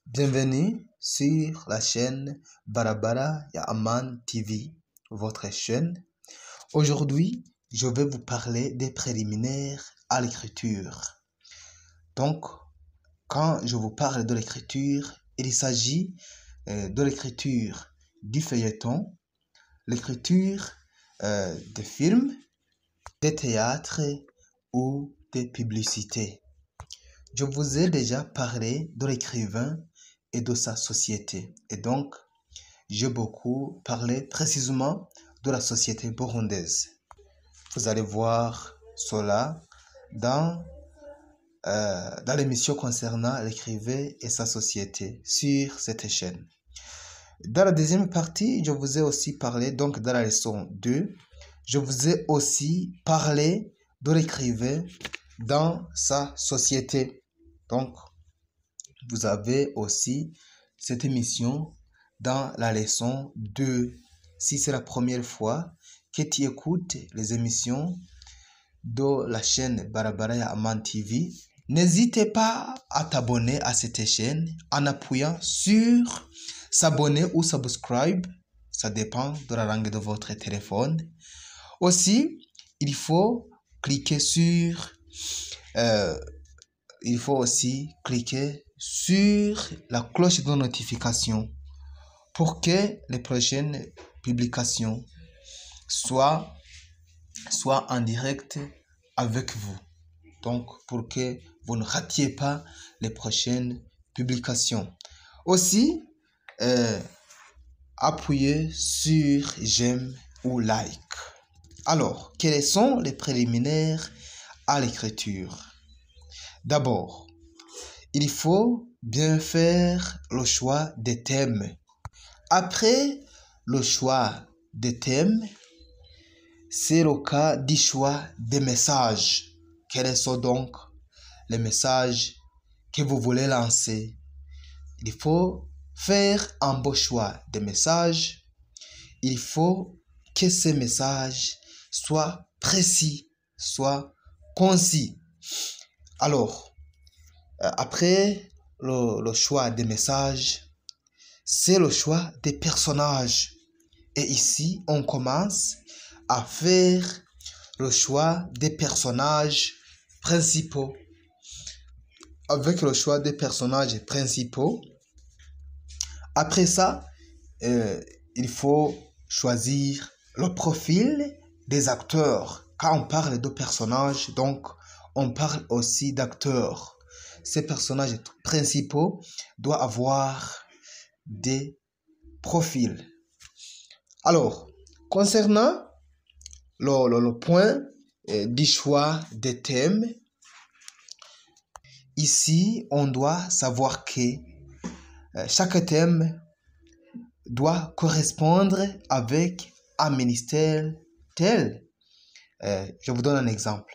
Bienvenue sur la chaîne Barabara ya Aman TV, votre chaîne. Aujourd'hui, je vais vous parler des préliminaires à l'écriture. Donc, quand je vous parle de l'écriture, il s'agit de l'écriture du feuilleton, l'écriture de films, des théâtres ou des publicités. Je vous ai déjà parlé de l'écrivain et de sa société. Et donc, j'ai beaucoup parlé précisément de la société burundaise. Vous allez voir cela dans l'émission concernant l'écrivain et sa société sur cette chaîne. Dans la deuxième partie, je vous ai aussi parlé, donc dans la leçon 2, je vous ai aussi parlé de l'écrivain dans sa société. Donc, vous avez aussi cette émission dans la leçon 2. Si c'est la première fois que tu écoutes les émissions de la chaîne Barabara ya Aman TV, n'hésitez pas à t'abonner à cette chaîne en appuyant sur s'abonner ou subscribe. Ça dépend de la langue de votre téléphone. Aussi, il faut cliquer sur la cloche de notification pour que les prochaines publications soient en direct avec vous. Donc, pour que vous ne ratiez pas les prochaines publications. Aussi, appuyez sur j'aime ou like. Alors, quels sont les préliminaires à l'écriture? D'abord, il faut bien faire le choix des thèmes. Après le choix des thèmes, c'est le cas du choix des messages. Quels sont donc les messages que vous voulez lancer? Il faut faire un beau choix des messages. Il faut que ces messages soient précis, soient concis. Alors, après le choix des messages, c'est le choix des personnages. Et ici, on commence à faire le choix des personnages principaux. Avec le choix des personnages principaux, après ça, il faut choisir le profil des acteurs. Quand on parle de personnages, donc, on parle aussi d'acteurs. Ces personnages principaux doivent avoir des profils. Alors, concernant le point du choix des thèmes, ici, on doit savoir que chaque thème doit correspondre avec un ministère tel. Je vous donne un exemple.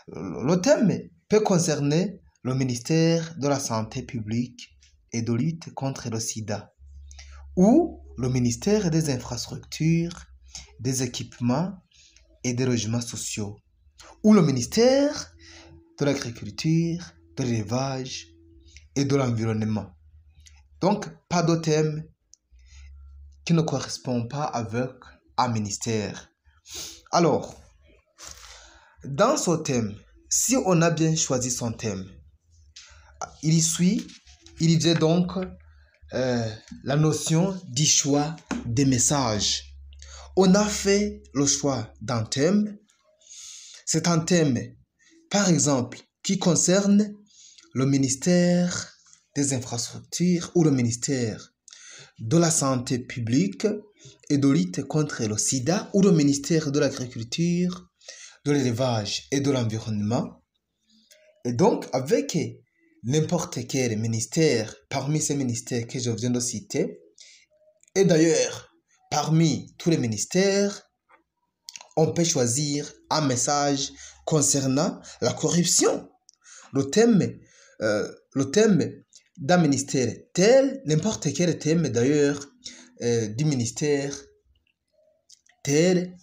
Le thème peut concerner le ministère de la Santé publique et de lutte contre le sida, ou le ministère des infrastructures, des équipements et des logements sociaux, ou le ministère de l'agriculture, de l'élevage et de l'environnement. Donc, pas de thème qui ne correspond pas avec un ministère. Alors, dans ce thème, si on a bien choisi son thème, il y a donc la notion du choix des messages. On a fait le choix d'un thème. C'est un thème, par exemple, qui concerne le ministère des infrastructures ou le ministère de la santé publique et de lutte contre le sida ou le ministère de l'agriculture, de l'élevage et de l'environnement. Et donc, avec n'importe quel ministère parmi ces ministères que je viens de citer, et d'ailleurs, parmi tous les ministères, on peut choisir un message concernant la corruption. Le thème d'un ministère tel, n'importe quel thème d'ailleurs du ministère tel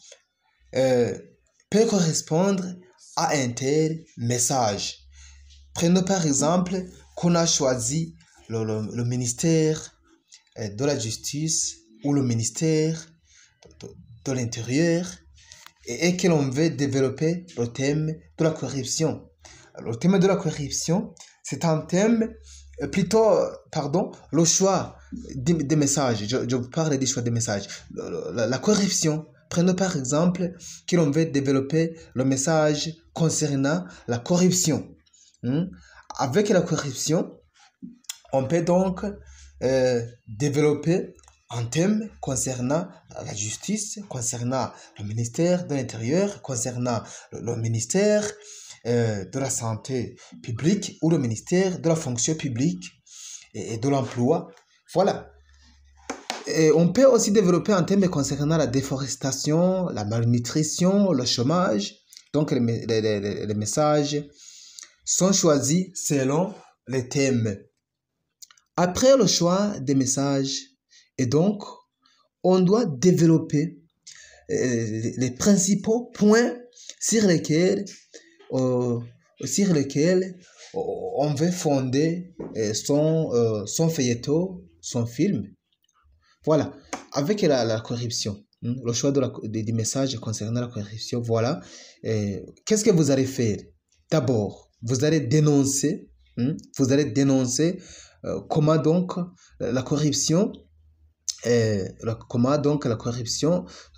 peut correspondre à un tel message. Prenons par exemple qu'on a choisi le ministère de la justice ou le ministère de l'intérieur et que l'on veut développer le thème de la corruption. Alors, le thème de la corruption, c'est un thème, le choix des messages. Je vous parle du choix des messages. La corruption, prenons par exemple que l'on veut développer le message concernant la corruption. Avec la corruption, on peut donc développer un thème concernant la justice, concernant le ministère de l'Intérieur, concernant le ministère de la santé publique ou le ministère de la fonction publique et de l'emploi. Voilà. Et on peut aussi développer un thème concernant la déforestation, la malnutrition, le chômage. Donc les messages sont choisis selon les thèmes. Après le choix des messages, et donc, on doit développer les principaux points sur lesquels on veut fonder son feuilleton, son film. Voilà, avec la corruption, le choix des messages concernant la corruption, voilà. Qu'est-ce que vous allez faire? D'abord, vous allez dénoncer comment donc la corruption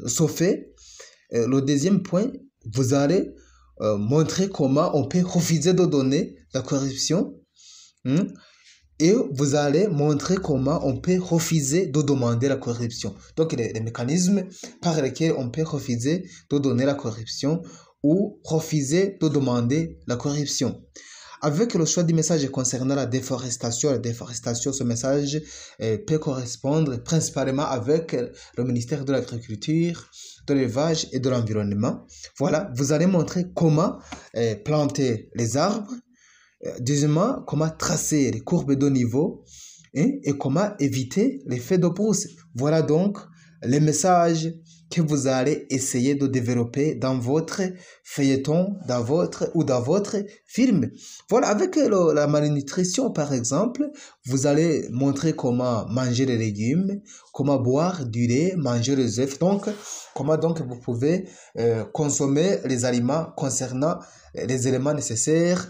se fait. Le deuxième point, vous allez montrer comment on peut refuser de donner la corruption. Et vous allez montrer comment on peut refuser de demander la corruption. Donc, les mécanismes par lesquels on peut refuser de donner la corruption ou refuser de demander la corruption. Avec le choix du message concernant la déforestation, ce message peut correspondre principalement avec le ministère de l'Agriculture, de l'Élevage et de l'Environnement. Voilà, vous allez montrer comment planter les arbres, deuxièmement, comment tracer les courbes de niveau et comment éviter l'effet de pousse. Voilà donc les messages que vous allez essayer de développer dans votre feuilleton, dans votre film. Voilà, avec la malnutrition, par exemple, vous allez montrer comment manger les légumes, comment boire du lait, manger les œufs. Donc, comment donc vous pouvez consommer les aliments concernant les éléments nécessaires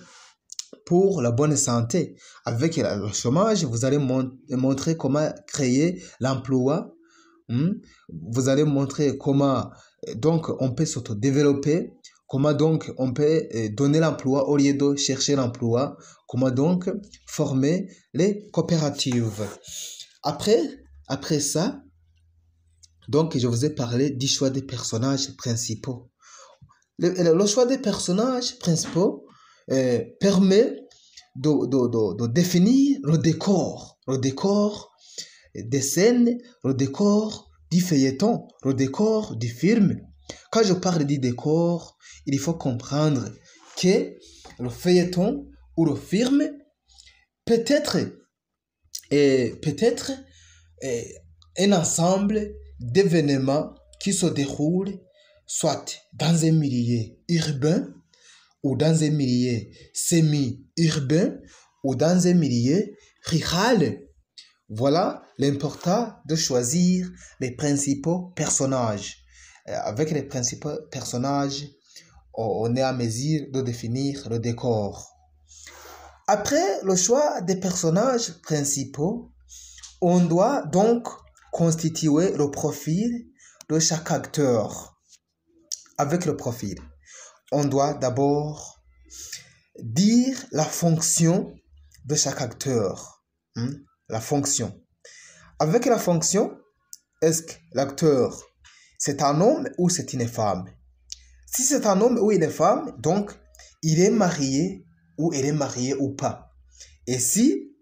pour la bonne santé. Avec le chômage, vous allez montrer comment créer l'emploi. Vous allez montrer comment donc on peut s'auto-développer, comment donc on peut donner l'emploi au lieu de chercher l'emploi, comment donc former les coopératives. Après ça, donc je vous ai parlé du choix des personnages principaux. Le choix des personnages principaux permet de définir le décor des scènes, le décor du feuilleton, le décor du film. Quand je parle du décor, il faut comprendre que le feuilleton ou le film peut être un ensemble d'événements qui se déroulent soit dans un milieu urbain ou dans un milieu semi-urbain ou dans un milieu rural. Voilà l'important de choisir les principaux personnages. Avec les principaux personnages, on est à mesure de définir le décor. Après le choix des personnages principaux, on doit donc constituer le profil de chaque acteur. Avec le profil, on doit d'abord dire la fonction de chaque acteur. La fonction. Avec la fonction, est-ce que l'acteur, c'est un homme ou c'est une femme? Si c'est un homme ou une femme, donc, il est marié ou elle est mariée ou pas. Et si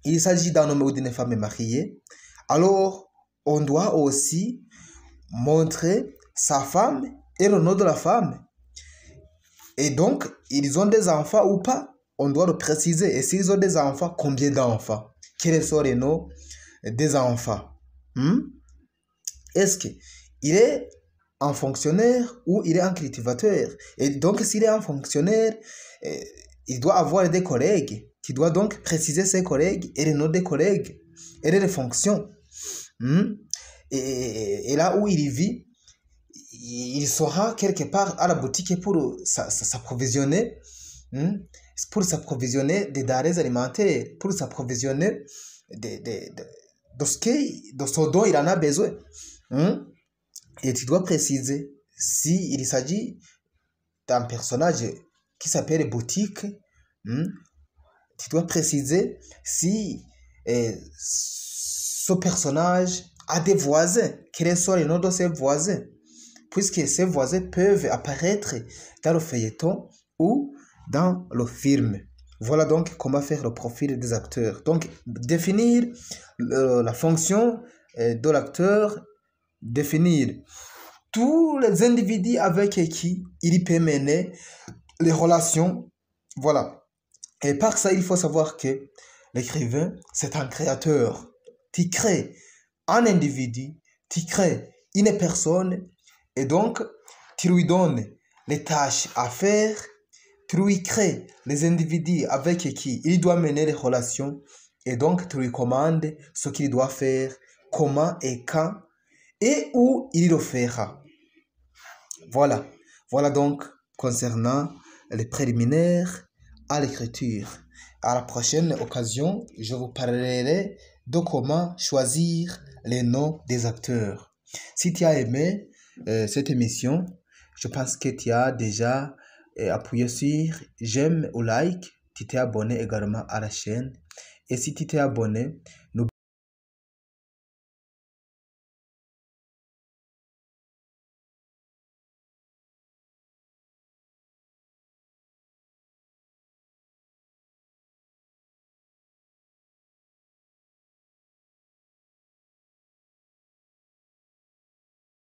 il s'agit d'un homme ou d'une femme mariée, alors, on doit aussi montrer sa femme et le nom de la femme. Et donc, ils ont des enfants ou pas? On doit le préciser. Et s'ils ont des enfants, combien d'enfants? Quels sont les noms des enfants? Est-ce qu'il est un fonctionnaire ou il est un cultivateur? Et donc, s'il est un fonctionnaire, il doit avoir des collègues. Tu dois donc préciser ses collègues et les noms des collègues et les fonctions. Et là où il vit, il sera quelque part à la boutique pour s'approvisionner, pour s'approvisionner des denrées alimentaires, pour s'approvisionner de ce dont il en a besoin. Et tu dois préciser s'il s'agit d'un personnage qui s'appelle boutique. Tu dois préciser si ce personnage a des voisins. Quels sont les noms de ses voisins? Puisque ces voisins peuvent apparaître dans le feuilleton ou dans le film. Voilà donc comment faire le profil des acteurs. Donc, définir la fonction de l'acteur, définir tous les individus avec qui il peut mener les relations. Voilà. Et par ça, il faut savoir que l'écrivain, c'est un créateur. Tu crées un individu, tu crées une personne, et donc tu lui donnes les tâches à faire, tu lui crées les individus avec qui il doit mener les relations, et donc tu lui commandes ce qu'il doit faire, comment et quand, et où il le fera. Voilà. Voilà donc concernant les préliminaires à l'écriture. À la prochaine occasion, je vous parlerai de comment choisir les noms des acteurs. Si tu as aimé cette émission, je pense que tu as déjà appuyé sur j'aime ou like. Tu t'es abonné également à la chaîne. Et si tu t'es abonné, n'oublie